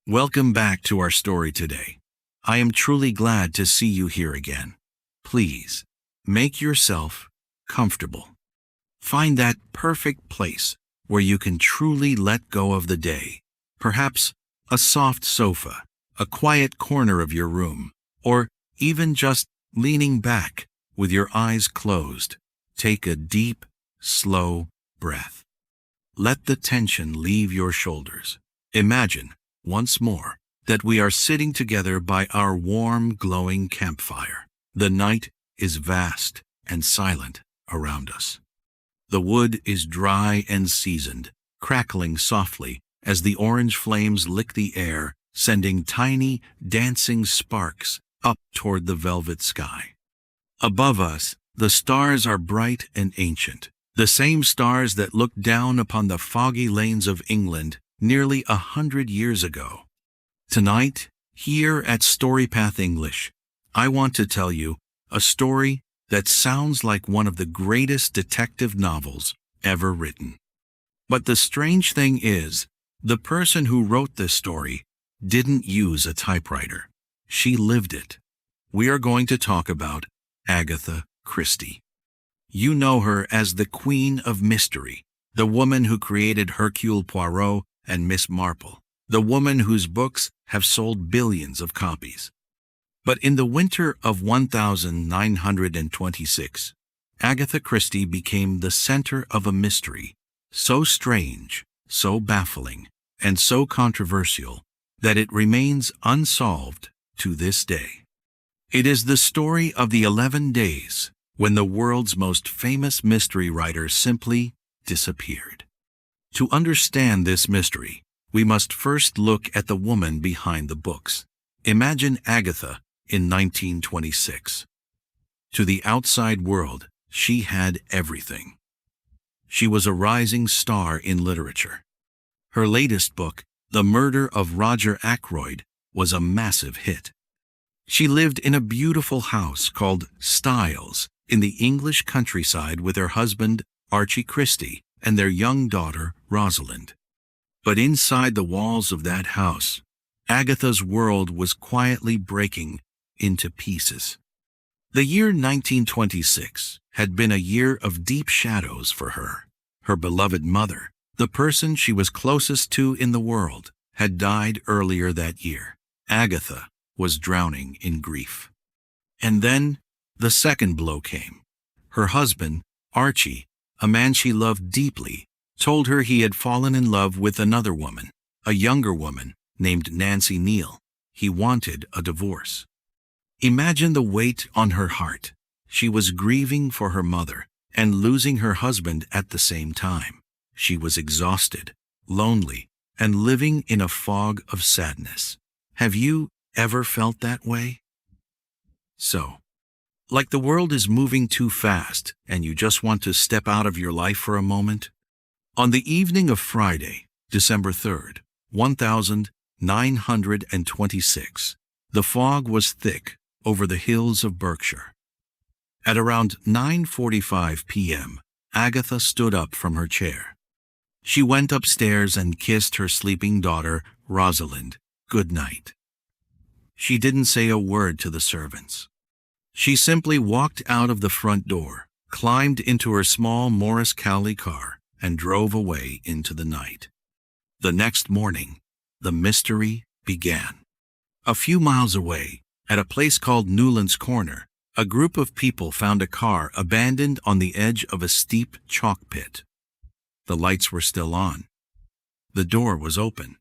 Welcome back to our story today. I am truly glad to see you here again. Please, make yourself comfortable. Find that perfect place where you can truly let go of the day. Perhaps a soft sofa, a quiet corner of your room, or even just leaning back with your eyes closed. Take a deep, slow breath. Let the tension leave your shoulders. Imagine, once more, that we are sitting together by our warm, glowing campfire. The night is vast and silent around us. The wood is dry and seasoned, crackling softly as the orange flames lick the air, sending tiny, dancing sparks up toward the velvet sky. Above us, the stars are bright and ancient, the same stars that looked down upon the foggy lanes of England nearly 100 years ago. Tonight, here at StoryPath English, I want to tell you a story that sounds like one of the greatest detective novels ever written. But the strange thing is, the person who wrote this story didn't use a typewriter. She lived it. We are going to talk about Agatha Christie. You know her as the Queen of Mystery, the woman who created Hercule Poirot and Miss Marple, the woman whose books have sold billions of copies. But in the winter of 1926, Agatha Christie became the center of a mystery so strange, so baffling, and so controversial that it remains unsolved to this day. It is the story of the 11 days when the world's most famous mystery writer simply disappeared. To understand this mystery, we must first look at the woman behind the books. Imagine Agatha in 1926. To the outside world, she had everything. She was a rising star in literature. Her latest book, The Murder of Roger Ackroyd, was a massive hit. She lived in a beautiful house called Styles in the English countryside with her husband, Archie Christie, and their young daughter, Rosalind. But inside the walls of that house, Agatha's world was quietly breaking into pieces. The year 1926 had been a year of deep shadows for her. Her beloved mother, the person she was closest to in the world, had died earlier that year. Agatha was drowning in grief. And then the second blow came. Her husband, Archie, a man she loved deeply, told her he had fallen in love with another woman, a younger woman named Nancy Neal. He wanted a divorce. Imagine the weight on her heart. She was grieving for her mother and losing her husband at the same time. She was exhausted, lonely, and living in a fog of sadness. Have you ever felt that way? So, like the world is moving too fast and you just want to step out of your life for a moment? On the evening of Friday, December 3rd, 1926, the fog was thick over the hills of Berkshire. At around 9:45 p.m., Agatha stood up from her chair. She went upstairs and kissed her sleeping daughter, Rosalind, good night. She didn't say a word to the servants. She simply walked out of the front door, climbed into her small Morris Cowley car, and drove away into the night. The next morning, the mystery began. A few miles away, at a place called Newland's Corner, a group of people found a car abandoned on the edge of a steep chalk pit. The lights were still on. The door was open.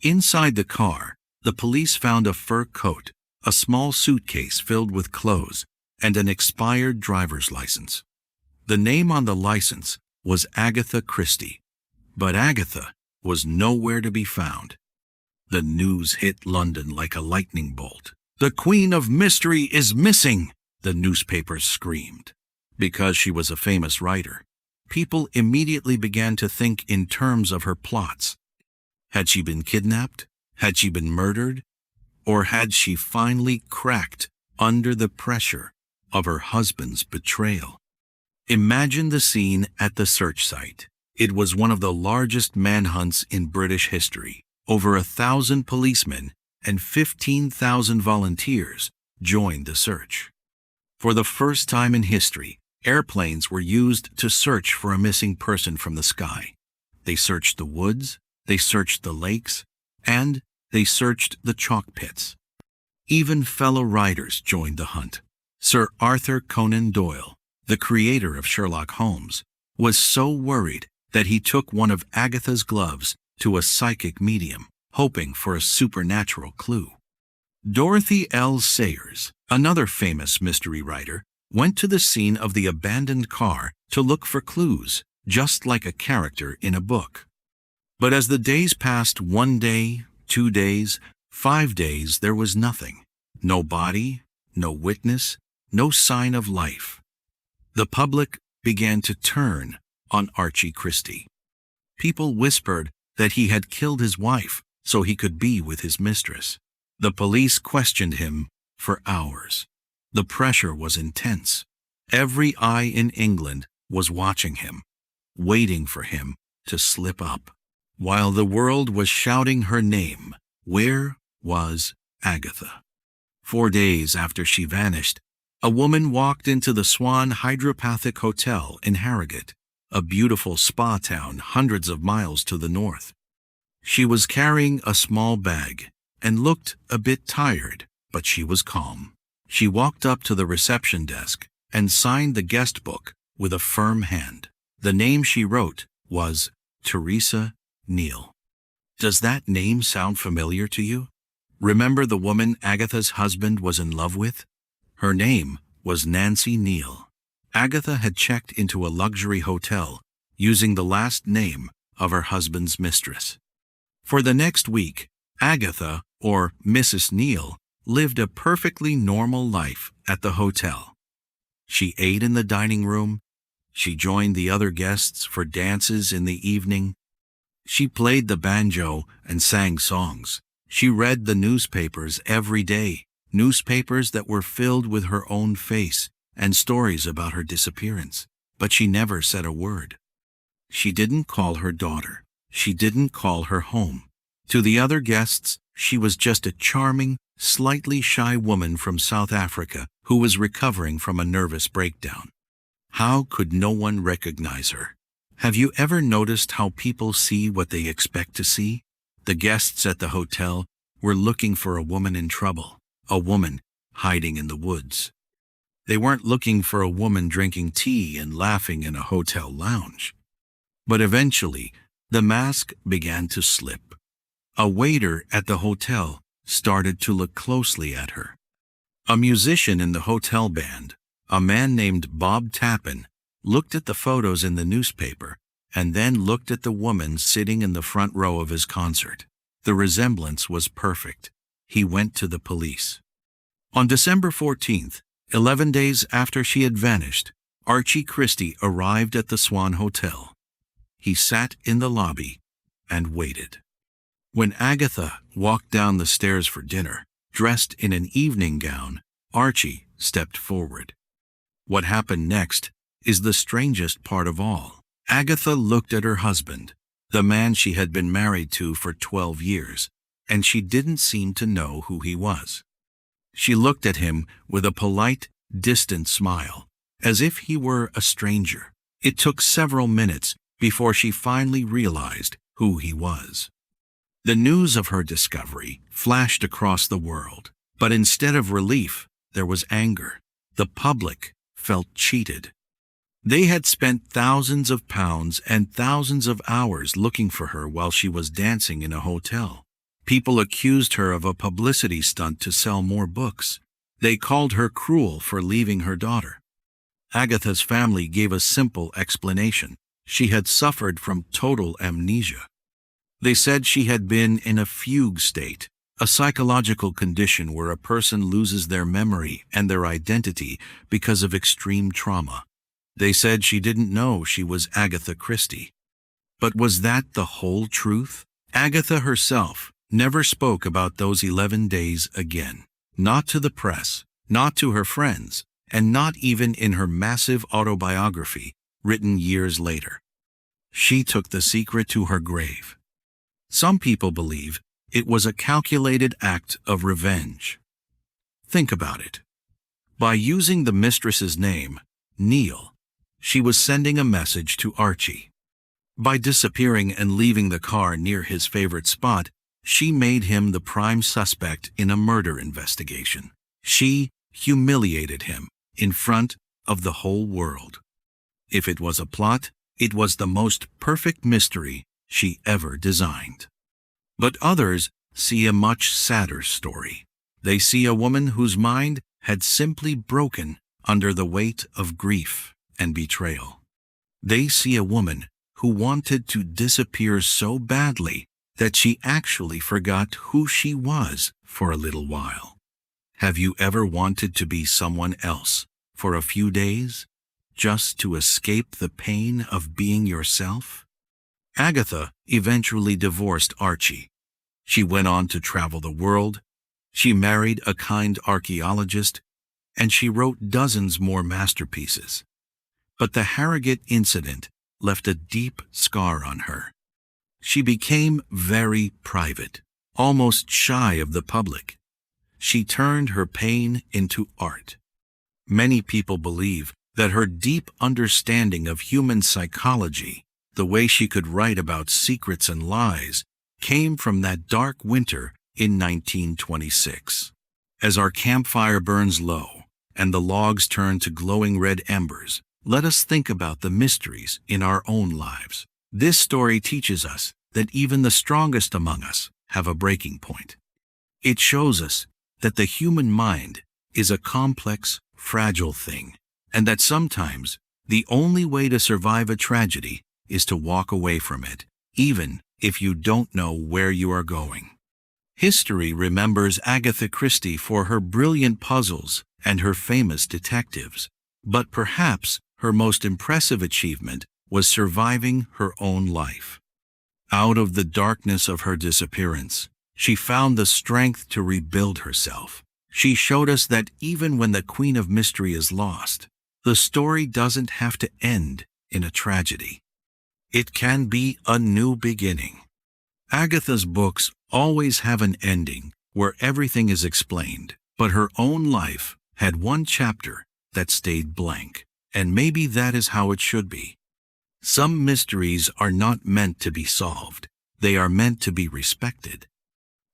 Inside the car, the police found a fur coat, a small suitcase filled with clothes, and an expired driver's license. The name on the license was Agatha Christie, but Agatha was nowhere to be found. The news hit London like a lightning bolt. "The Queen of Mystery is missing!" the newspapers screamed. Because she was a famous writer, people immediately began to think in terms of her plots. Had she been kidnapped? Had she been murdered? Or had she finally cracked under the pressure of her husband's betrayal? Imagine the scene at the search site. It was one of the largest manhunts in British history. Over 1,000 policemen and 15,000 volunteers joined the search. For the first time in history, airplanes were used to search for a missing person from the sky. They searched the woods, they searched the lakes, and they searched the chalk pits. Even fellow writers joined the hunt. Sir Arthur Conan Doyle, the creator of Sherlock Holmes, was so worried that he took one of Agatha's gloves to a psychic medium, hoping for a supernatural clue. Dorothy L. Sayers, another famous mystery writer, went to the scene of the abandoned car to look for clues, just like a character in a book. But as the days passed, 1 day, 2 days, 5 days, there was nothing. No body, no witness, no sign of life. The public began to turn on Archie Christie. People whispered that he had killed his wife so he could be with his mistress. The police questioned him for hours. The pressure was intense. Every eye in England was watching him, waiting for him to slip up. While the world was shouting her name, where was Agatha? 4 days after she vanished, a woman walked into the Swan Hydropathic Hotel in Harrogate, a beautiful spa town hundreds of miles to the north. She was carrying a small bag and looked a bit tired, but she was calm. She walked up to the reception desk and signed the guest book with a firm hand. The name she wrote was Teresa Neal. Does that name sound familiar to you? Remember the woman Agatha's husband was in love with? Her name was Nancy Neal. Agatha had checked into a luxury hotel using the last name of her husband's mistress. For the next week, Agatha, or Mrs. Neal, lived a perfectly normal life at the hotel. She ate in the dining room. She joined the other guests for dances in the evening. She played the banjo and sang songs. She read the newspapers every day, newspapers that were filled with her own face and stories about her disappearance. But she never said a word. She didn't call her daughter. She didn't call her home. To the other guests, she was just a charming, slightly shy woman from South Africa who was recovering from a nervous breakdown. How could no one recognize her? Have you ever noticed how people see what they expect to see? The guests at the hotel were looking for a woman in trouble, a woman hiding in the woods. They weren't looking for a woman drinking tea and laughing in a hotel lounge. But eventually, the mask began to slip. A waiter at the hotel started to look closely at her. A musician in the hotel band, a man named Bob Tappan, looked at the photos in the newspaper and then looked at the woman sitting in the front row of his concert. The resemblance was perfect. He went to the police. On December 14th, 11 days after she had vanished, Archie Christie arrived at the Swan Hotel. He sat in the lobby and waited. When Agatha walked down the stairs for dinner, dressed in an evening gown, Archie stepped forward. What happened next is the strangest part of all. Agatha looked at her husband, the man she had been married to for 12 years, and she didn't seem to know who he was. She looked at him with a polite, distant smile, as if he were a stranger. It took several minutes before she finally realized who he was. The news of her discovery flashed across the world, but instead of relief, there was anger. The public felt cheated. They had spent thousands of pounds and thousands of hours looking for her while she was dancing in a hotel. People accused her of a publicity stunt to sell more books. They called her cruel for leaving her daughter. Agatha's family gave a simple explanation. She had suffered from total amnesia. They said she had been in a fugue state, a psychological condition where a person loses their memory and their identity because of extreme trauma. They said she didn't know she was Agatha Christie. But was that the whole truth? Agatha herself never spoke about those 11 days again. Not to the press, not to her friends, and not even in her massive autobiography written years later. She took the secret to her grave. Some people believe It was a calculated act of revenge. Think about it. By using the mistress's name, Neil, she was sending a message to Archie. By disappearing and leaving the car near his favorite spot, she made him the prime suspect in a murder investigation. She humiliated him in front of the whole world. If it was a plot, it was the most perfect mystery she ever designed. But others see a much sadder story. They see a woman whose mind had simply broken under the weight of grief and betrayal. They see a woman who wanted to disappear so badly that she actually forgot who she was for a little while. Have you ever wanted to be someone else for a few days, just to escape the pain of being yourself? Agatha eventually divorced Archie. She went on to travel the world. She married a kind archaeologist, and she wrote dozens more masterpieces. But the Harrogate incident left a deep scar on her. She became very private, almost shy of the public. She turned her pain into art. Many people believe that her deep understanding of human psychology, the way she could write about secrets and lies, came from that dark winter in 1926. As our campfire burns low and the logs turn to glowing red embers, let us think about the mysteries in our own lives. This story teaches us that even the strongest among us have a breaking point. It shows us that the human mind is a complex, fragile thing, and that sometimes the only way to survive a tragedy is to walk away from it, even if you don't know where you are going. History remembers Agatha Christie for her brilliant puzzles and her famous detectives, but perhaps her most impressive achievement was surviving her own life. Out of the darkness of her disappearance, she found the strength to rebuild herself. She showed us that even when the Queen of Mystery is lost, the story doesn't have to end in a tragedy. It can be a new beginning. Agatha's books always have an ending where everything is explained, but her own life had one chapter that stayed blank, and maybe that is how it should be. Some mysteries are not meant to be solved. They are meant to be respected.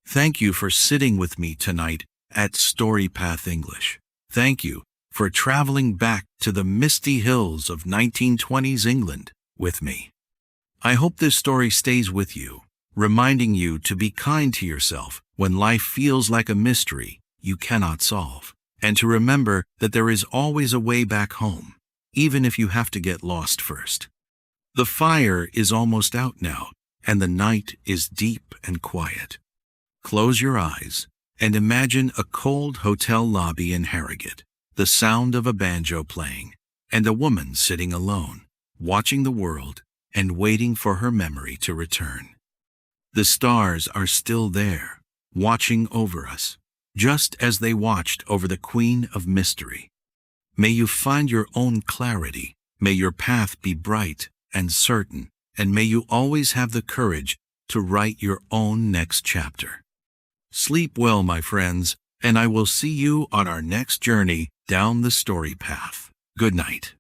Thank you for sitting with me tonight at StoryPath English. Thank you for traveling back to the misty hills of 1920s England with me. I hope this story stays with you, reminding you to be kind to yourself when life feels like a mystery you cannot solve, and to remember that there is always a way back home, even if you have to get lost first. The fire is almost out now, and the night is deep and quiet. Close your eyes and imagine a cold hotel lobby in Harrogate, the sound of a banjo playing, and a woman sitting alone, watching the world and waiting for her memory to return. The stars are still there, watching over us, just as they watched over the Queen of Mystery. May you find your own clarity, may your path be bright and certain, and may you always have the courage to write your own next chapter. Sleep well, my friends, and I will see you on our next journey down the story path. Good night.